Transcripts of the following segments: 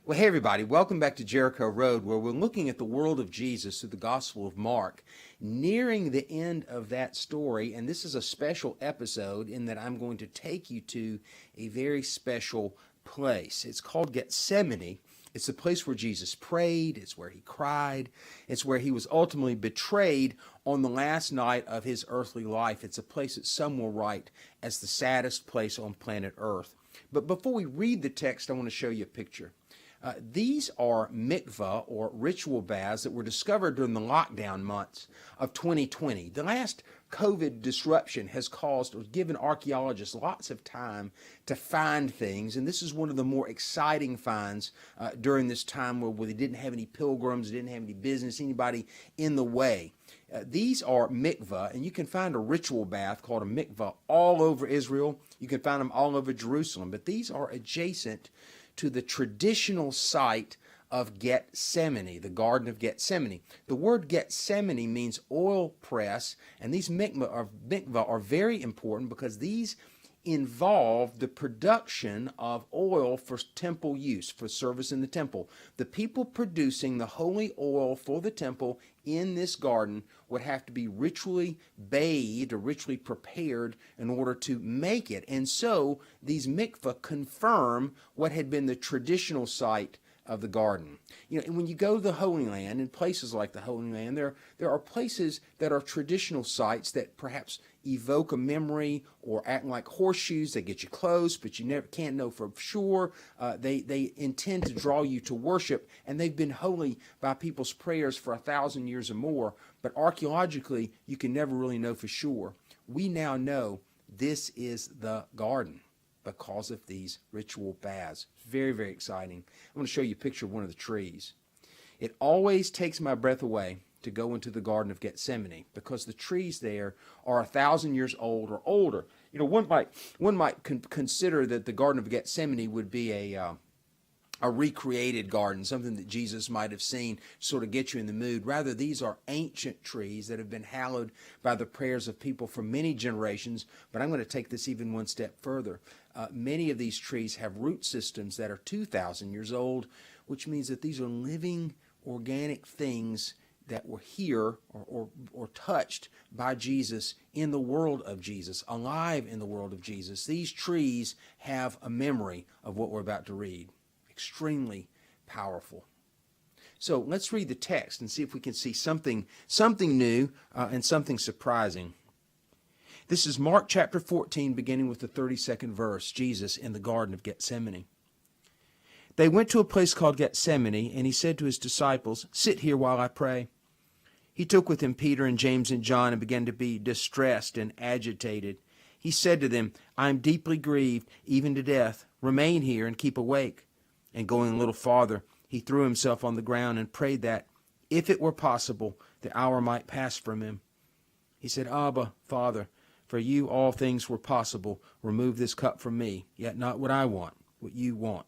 Well, hey everybody, welcome back to Jericho Road, where we're looking at the world of Jesus through the Gospel of Mark, nearing the end of that story. And this is a special episode in that I'm going to take you to a very special place. It's called Gethsemane. It's the place where Jesus prayed. It's where he cried. It's where he was ultimately betrayed on the last night of his earthly life. It's a place that some will write as the saddest place on planet Earth. But before we read the text, I want to show you a picture. These are mikvah or ritual baths that were discovered during the lockdown months of 2020. The last COVID disruption has caused or given archaeologists lots of time to find things, and this is one of the more exciting finds during this time where they didn't have any pilgrims, didn't have any business, anybody in the way. These are mikvah, and you can find a ritual bath called a mikvah all over Israel. You can find them all over Jerusalem, but these are adjacent to the traditional site of Gethsemane, the Garden of Gethsemane. The word Gethsemane means oil press, and these mikvah are very important because these involve the production of oil for temple use, for service in the temple. The people producing the holy oil for the temple in this garden would have to be ritually bathed or ritually prepared in order to make it. And so these mikvah confirm what had been the traditional site of the garden. And when you go to the Holy Land, in places like the Holy Land, there are places that are traditional sites that perhaps evoke a memory or act like horseshoes. They get you close, but you never can't know for sure. They intend to draw you to worship, and they've been holy by people's prayers for 1,000 years or more. But archaeologically, you can never really know for sure. We now know this is the garden because of these ritual baths. Very, very exciting. I'm going to show you a picture of one of the trees. It always takes my breath away to go into the Garden of Gethsemane because the trees there are 1,000 years old or older. One might consider that the Garden of Gethsemane would be a recreated garden, something that Jesus might have seen to sort of get you in the mood. Rather, these are ancient trees that have been hallowed by the prayers of people for many generations. But I'm going to take this even one step further. Many of these trees have root systems that are 2,000 years old, which means that these are living organic things that were here or touched by Jesus in the world of Jesus, alive in the world of Jesus. These trees have a memory of what we're about to read. Extremely powerful. So let's read the text and see if we can see something new and something surprising. This is Mark chapter 14, beginning with the 32nd verse, Jesus in the Garden of Gethsemane. They went to a place called Gethsemane, and he said to his disciples, "Sit here while I pray." He took with him Peter and James and John and began to be distressed and agitated. He said to them, "I am deeply grieved, even to death. Remain here and keep awake." And going a little farther, he threw himself on the ground and prayed that, if it were possible, the hour might pass from him. He said, "Abba, Father, for you all things were possible. Remove this cup from me, yet not what I want, what you want."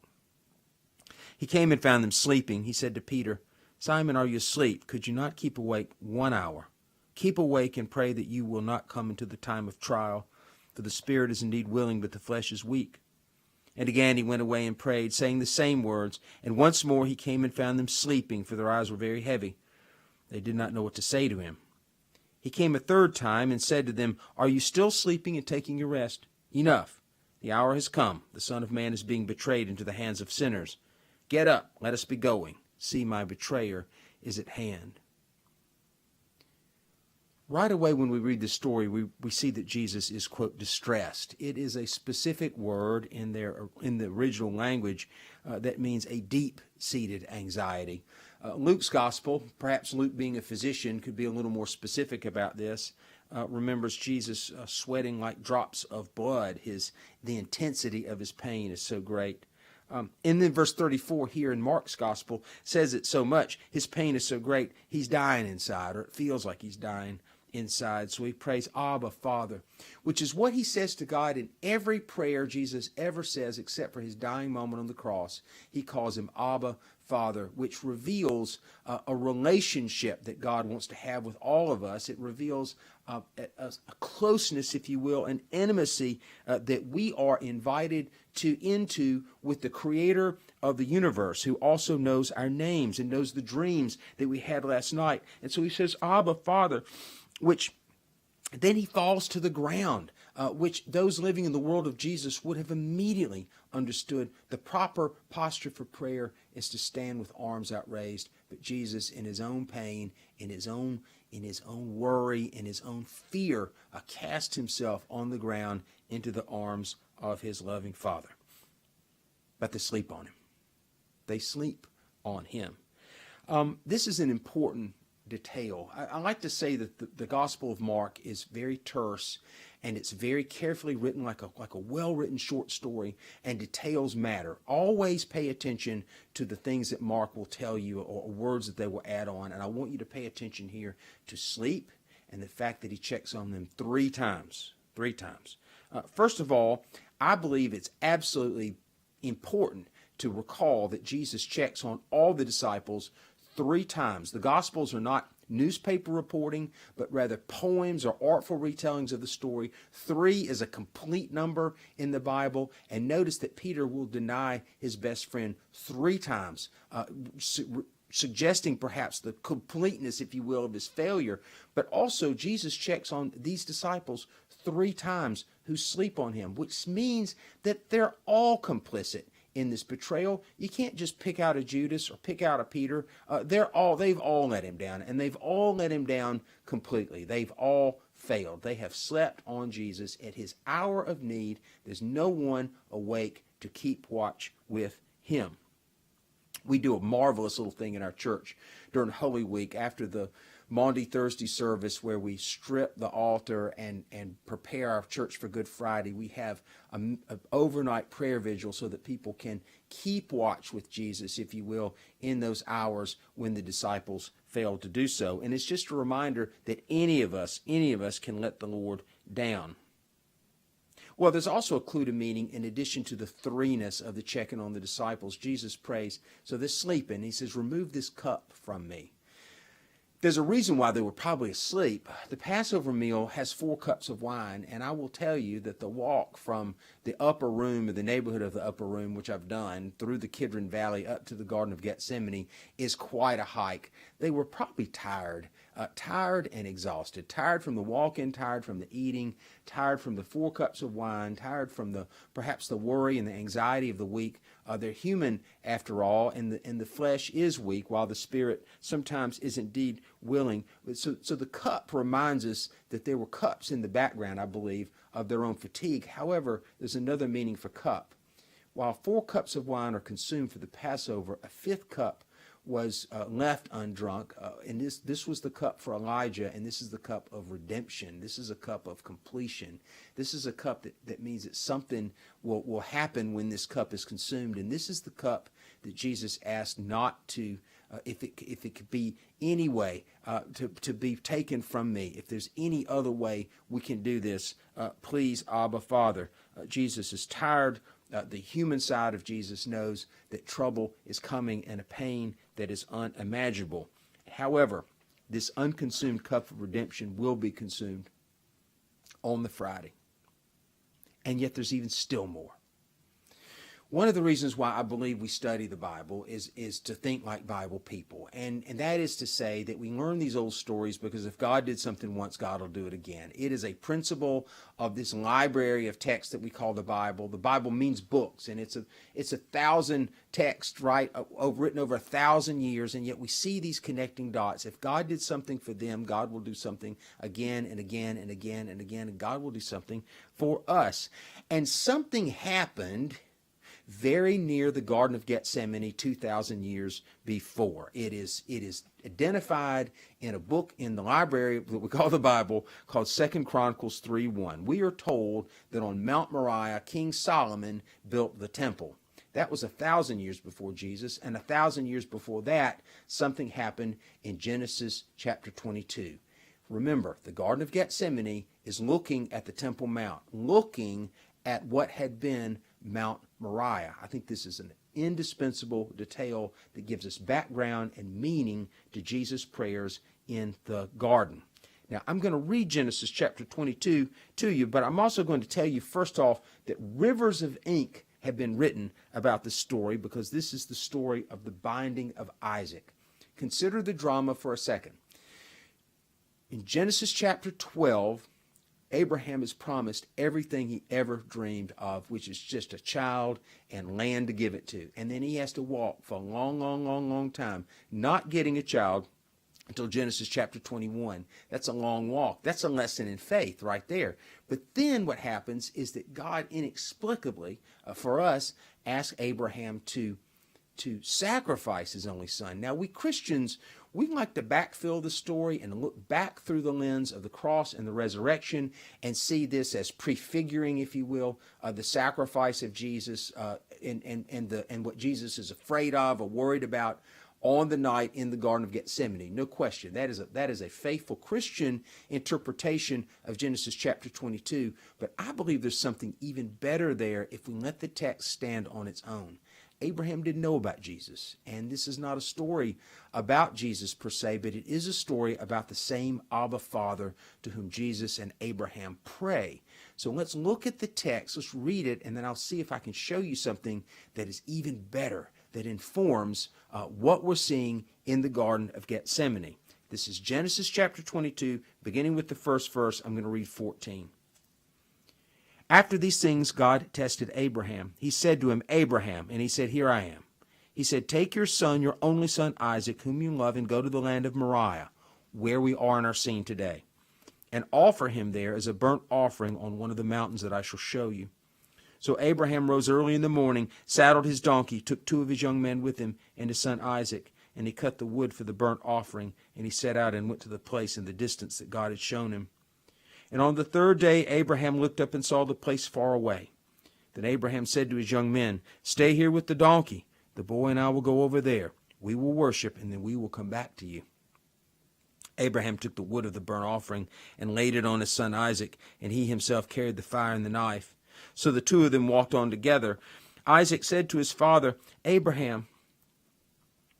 He came and found them sleeping. He said to Peter, "Simon, are you asleep? Could you not keep awake 1 hour? Keep awake and pray that you will not come into the time of trial. For the spirit is indeed willing, but the flesh is weak." And again he went away and prayed, saying the same words. And once more he came and found them sleeping, for their eyes were very heavy. They did not know what to say to him. He came a third time and said to them, "Are you still sleeping and taking your rest? Enough. The hour has come. The Son of Man is being betrayed into the hands of sinners. Get up, let us be going. See, my betrayer is at hand." Right away when we read this story, we see that Jesus is, quote, distressed. It is a specific word in the original language that means a deep-seated anxiety. Luke's gospel, perhaps Luke being a physician, could be a little more specific about this. Remembers Jesus sweating like drops of blood. The intensity of his pain is so great. And then verse 34 here in Mark's gospel says it so much. His pain is so great, he's dying inside, or it feels like he's dying. inside. So he prays, Abba, Father, which is what he says to God in every prayer Jesus ever says, except for his dying moment on the cross. He calls him Abba, Father, which reveals a relationship that God wants to have with all of us. It reveals a closeness, if you will, an intimacy that we are invited into with the Creator of the universe, who also knows our names and knows the dreams that we had last night. And so he says, Abba, Father, which then he falls to the ground, which those living in the world of Jesus would have immediately understood. The proper posture for prayer is to stand with arms outraised. But Jesus, in his own pain, in his own worry, in his own fear, cast himself on the ground into the arms of his loving Father. But they sleep on him. They sleep on him. This is an important detail. I like to say that the Gospel of Mark is very terse, and it's very carefully written, like a well-written short story, and details matter. Always pay attention to the things that Mark will tell you, or words that they will add on. And I want you to pay attention here to sleep and the fact that he checks on them three times. First of all, I believe it's absolutely important to recall that Jesus checks on all the disciples three times. The Gospels are not newspaper reporting, but rather poems or artful retellings of the story. 3 is a complete number in the Bible. And notice that Peter will deny his best friend 3 times, suggesting perhaps the completeness, if you will, of his failure. But also Jesus checks on these disciples 3 times who sleep on him, which means that they're all complicit in this betrayal. You can't just pick out a Judas or pick out a Peter. They've all let him down, and they've all let him down completely. They've all failed. They have slept on Jesus at his hour of need. There's no one awake to keep watch with him. We do a marvelous little thing in our church during Holy Week after the Maundy Thursday service, where we strip the altar and prepare our church for Good Friday. We have an overnight prayer vigil so that people can keep watch with Jesus, if you will, in those hours when the disciples failed to do so. And it's just a reminder that any of us can let the Lord down. Well, there's also a clue to meaning in addition to the 3ness of the checking on the disciples. Jesus prays, so they're sleeping. He says, remove this cup from me. There's a reason why they were probably asleep. The Passover meal has 4 cups of wine, and I will tell you that the walk from the upper room, or the neighborhood of the upper room, which I've done, through the Kidron Valley up to the Garden of Gethsemane, is quite a hike. They were probably tired and exhausted. Tired from the walking, tired from the eating, tired from the 4 cups of wine, tired from perhaps the worry and the anxiety of the week. They're human after all, and the flesh is weak, while the spirit sometimes is indeed willing. So the cup reminds us that there were cups in the background, I believe, of their own fatigue. However, there's another meaning for cup. While 4 cups of wine are consumed for the Passover, a 5th cup was left undrunk, and this was the cup for Elijah, and this is the cup of redemption. This is a cup of completion. This is a cup that means that something will happen when this cup is consumed, and this is the cup that Jesus asked not to, if it could be any way to be taken from me. If there's any other way we can do this, please, Abba, Father. Jesus is tired. The human side of Jesus knows that trouble is coming and a pain that is unimaginable. However, this unconsumed cup of redemption will be consumed on the Friday. And yet there's even still more. One of the reasons why I believe we study the Bible is to think like Bible people. And that is to say that we learn these old stories because if God did something once, God will do it again. It is a principle of this library of texts that we call the Bible. The Bible means books, and it's 1,000 texts, right, written over 1,000 years, and yet we see these connecting dots. If God did something for them, God will do something again and again and again and again, and God will do something for us. And something happened very near the Garden of Gethsemane 2,000 years before. It is identified in a book in the library that we call the Bible called 2 Chronicles 3:1. We are told that on Mount Moriah, King Solomon built the temple. That was 1,000 years before Jesus, and 1,000 years before that, something happened in Genesis chapter 22. Remember, the Garden of Gethsemane is looking at the Temple Mount, looking at what had been Mount Moriah. I think this is an indispensable detail that gives us background and meaning to Jesus' prayers in the garden. Now, I'm going to read Genesis chapter 22 to you, but I'm also going to tell you, first off, that rivers of ink have been written about this story because this is the story of the binding of Isaac. Consider the drama for a second. In Genesis chapter 12, Abraham is promised everything he ever dreamed of, which is just a child and land to give it to. And then he has to walk for a long time, not getting a child until Genesis chapter 21. That's a long walk. That's a lesson in faith right there. But then what happens is that God inexplicably, for us, asks Abraham to sacrifice his only son. Now, we Christians, we like to backfill the story and look back through the lens of the cross and the resurrection and see this as prefiguring, if you will, the sacrifice of Jesus and what Jesus is afraid of or worried about on the night in the Garden of Gethsemane. No question. That is a faithful Christian interpretation of Genesis chapter 22. But I believe there's something even better there if we let the text stand on its own. Abraham didn't know about Jesus, and this is not a story about Jesus per se, but it is a story about the same Abba Father to whom Jesus and Abraham pray. So let's look at the text, let's read it, and then I'll see if I can show you something that is even better, that informs what we're seeing in the Garden of Gethsemane. This is Genesis chapter 22, beginning with the first verse. I'm going to read 14. After these things, God tested Abraham. He said to him, Abraham, and he said, Here I am. He said, Take your son, your only son Isaac, whom you love, and go to the land of Moriah, where we are in our scene today, and offer him there as a burnt offering on one of the mountains that I shall show you. So Abraham rose early in the morning, saddled his donkey, took 2 of his young men with him, and his son Isaac, and he cut the wood for the burnt offering, and he set out and went to the place in the distance that God had shown him. And on the 3rd day Abraham looked up and saw the place far away. Then Abraham said to his young men, Stay here with the donkey. The boy and I will go over there. We will worship, and then we will come back to you. Abraham took the wood of the burnt offering and laid it on his son Isaac, and he himself carried the fire and the knife. So the 2 of them walked on together. Isaac said to his father Abraham,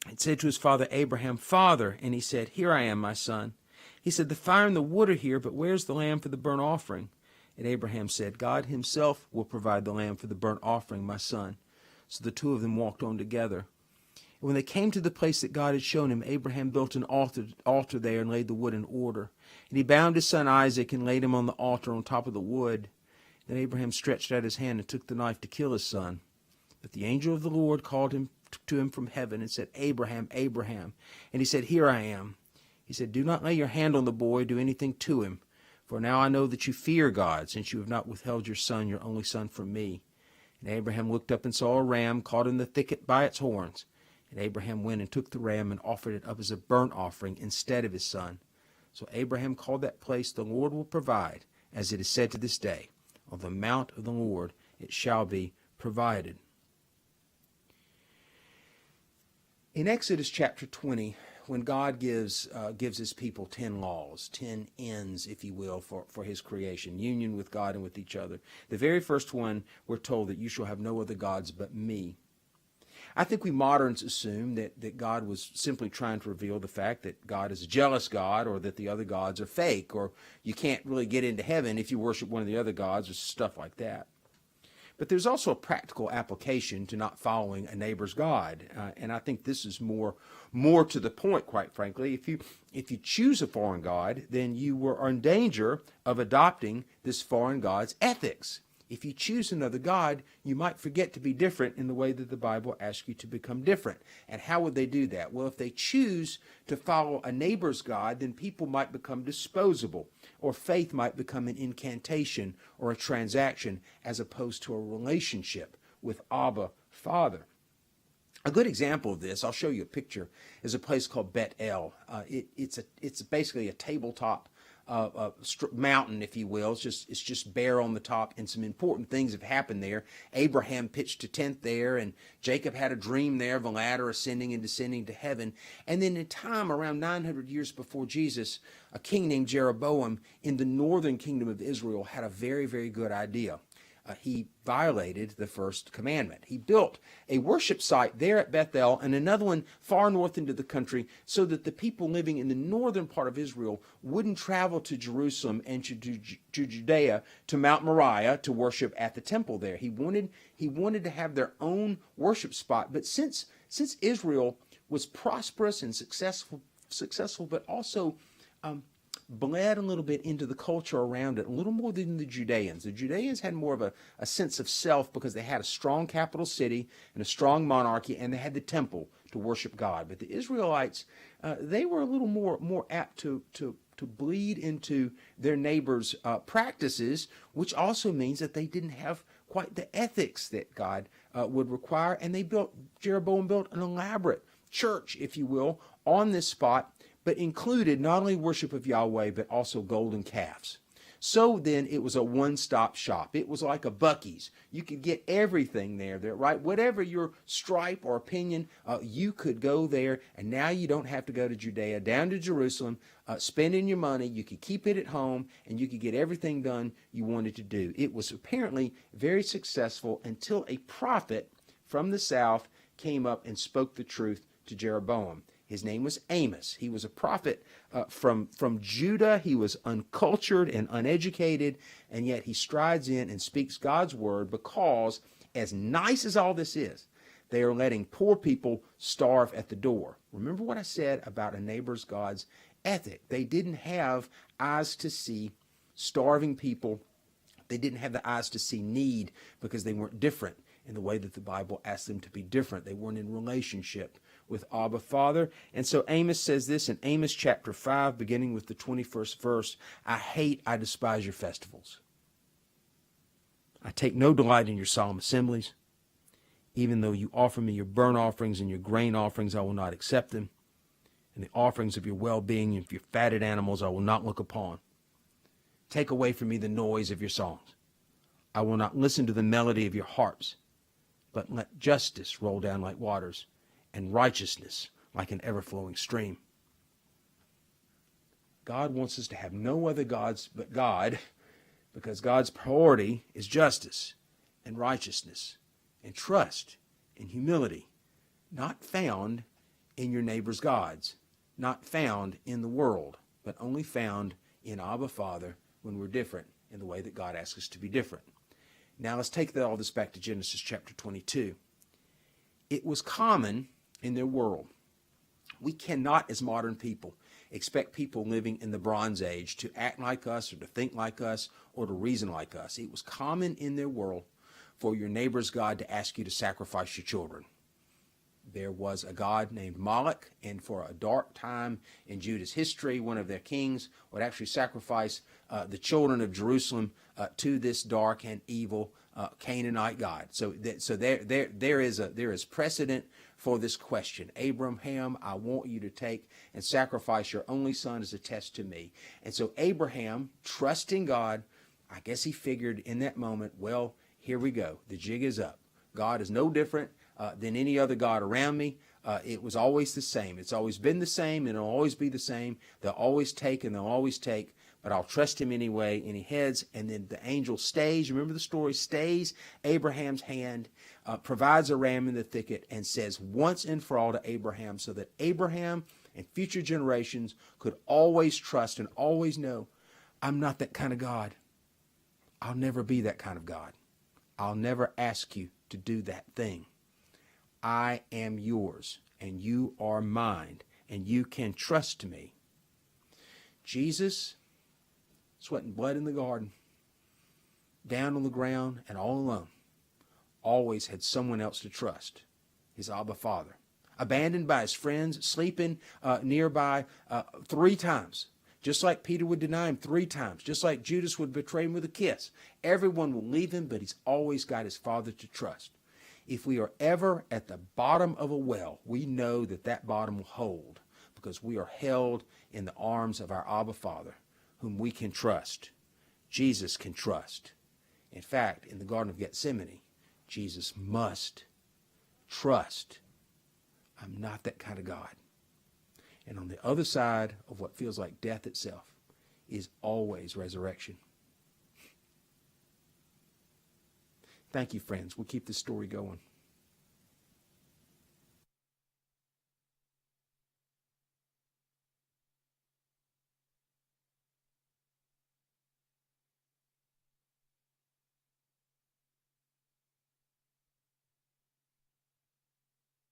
Father, and he said, Here I am, my son. He said, The fire and the wood are here, but where's the lamb for the burnt offering? And Abraham said, God himself will provide the lamb for the burnt offering, my son. So the 2 of them walked on together. And when they came to the place that God had shown him, Abraham built an altar there and laid the wood in order. And he bound his son Isaac and laid him on the altar on top of the wood. Then Abraham stretched out his hand and took the knife to kill his son. But the angel of the Lord called to him from heaven and said, Abraham, Abraham. And he said, Here I am. He said, Do not lay your hand on the boy, do anything to him. For now I know that you fear God, since you have not withheld your son, your only son, from me. And Abraham looked up and saw a ram caught in the thicket by its horns. And Abraham went and took the ram and offered it up as a burnt offering instead of his son. So Abraham called that place, The Lord will provide, as it is said to this day, On the mount of the Lord it shall be provided. In Exodus chapter 20, when God gives his people 10 laws, 10 ends, if you will, for his creation, union with God and with each other. The very first one, we're told that you shall have no other gods but me. I think we moderns assume that God was simply trying to reveal the fact that God is a jealous God, or that the other gods are fake, or you can't really get into heaven if you worship one of the other gods, or stuff like that. But there's also a practical application to not following a neighbor's God. And I think this is more to the point, quite frankly. If you choose a foreign God, then you are in danger of adopting this foreign God's ethics. If you choose another God, you might forget to be different in the way that the Bible asks you to become different. And how would they do that? Well, if they choose to follow a neighbor's God, then people might become disposable, or faith might become an incantation or a transaction as opposed to a relationship with Abba, Father. A good example of this, I'll show you a picture, is a place called Bet El. It's basically a tabletop mountain, if you will. It's just bare on the top, and some important things have happened there. Abraham pitched a tent there, and Jacob had a dream there of a ladder ascending and descending to heaven. And then in time, around 900 years before Jesus, a king named Jeroboam in the northern kingdom of Israel had a very, very good idea. He violated the first commandment. He built a worship site there at Bethel and another one far north into the country so that the people living in the northern part of Israel wouldn't travel to Jerusalem and to Judea, to Mount Moriah, to worship at the temple there. He wanted to have their own worship spot. But since Israel was prosperous and successful, but also bled a little bit into the culture around it, a little more than the Judeans. The Judeans had more of a sense of self because they had a strong capital city and a strong monarchy, and they had the temple to worship God. But the Israelites, they were a little more apt to bleed into their neighbors' practices, which also means that they didn't have quite the ethics that God would require. And Jeroboam built an elaborate church, if you will, on this spot, but included not only worship of Yahweh, but also golden calves. So then it was a one-stop shop. It was like a Buc-ee's. You could get everything there, right? Whatever your stripe or opinion, you could go there, and now you don't have to go to Judea, down to Jerusalem, spending your money. You could keep it at home, and you could get everything done you wanted to do. It was apparently very successful until a prophet from the south came up and spoke the truth to Jeroboam. His name was Amos. He was a prophet from Judah. He was uncultured and uneducated, and yet he strides in and speaks God's word because, as nice as all this is, they are letting poor people starve at the door. Remember what I said about a neighbor's God's ethic. They didn't have eyes to see starving people. They didn't have the eyes to see need because they weren't different in the way that the Bible asks them to be different. They weren't in relationship with Abba Father. And so Amos says this in Amos chapter 5, beginning with the 21st verse, I despise your festivals. I take no delight in your solemn assemblies. Even though you offer me your burnt offerings and your grain offerings, I will not accept them. And the offerings of your well-being and of your fatted animals I will not look upon. Take away from me the noise of your songs. I will not listen to the melody of your harps, but let justice roll down like waters, and righteousness like an ever-flowing stream. God wants us to have no other gods but God, because God's priority is justice and righteousness and trust and humility, not found in your neighbor's gods, not found in the world, but only found in Abba Father when we're different in the way that God asks us to be different. Now let's take all this back to Genesis chapter 22. It was common in their world. We cannot, as modern people, expect people living in the Bronze Age to act like us or to think like us or to reason like us. It was common in their world for your neighbor's God to ask you to sacrifice your children. There was a god named Moloch, and for a dark time in Judah's history, one of their kings would actually sacrifice the children of Jerusalem to this dark and evil Canaanite god. So there is precedent for this question. Abraham, I want you to take and sacrifice your only son as a test to me. And so Abraham, trusting God, I guess he figured in that moment, well, here we go. The jig is up. God is no different than any other God around me. It was always the same. It's always been the same, and it'll always be the same. They'll always take, and they'll always take, but I'll trust him anyway. And he heads, and then the angel stays. Remember the story? Stays Abraham's hand, provides a ram in the thicket, and says once and for all to Abraham, so that Abraham and future generations could always trust and always know, I'm not that kind of God. I'll never be that kind of God. I'll never ask you to do that thing. I am yours, and you are mine, and you can trust me. Jesus, sweat and blood in the garden, down on the ground and all alone, always had someone else to trust, his Abba Father. Abandoned by his friends, sleeping nearby 3 times, just like Peter would deny him 3 times, just like Judas would betray him with a kiss. Everyone will leave him, but he's always got his Father to trust. If we are ever at the bottom of a well, we know that that bottom will hold, because we are held in the arms of our Abba Father, whom we can trust. Jesus can trust. In fact, in the Garden of Gethsemane, Jesus must trust. I'm not that kind of God. And on the other side of what feels like death itself is always resurrection. Thank you, friends. We'll keep this story going.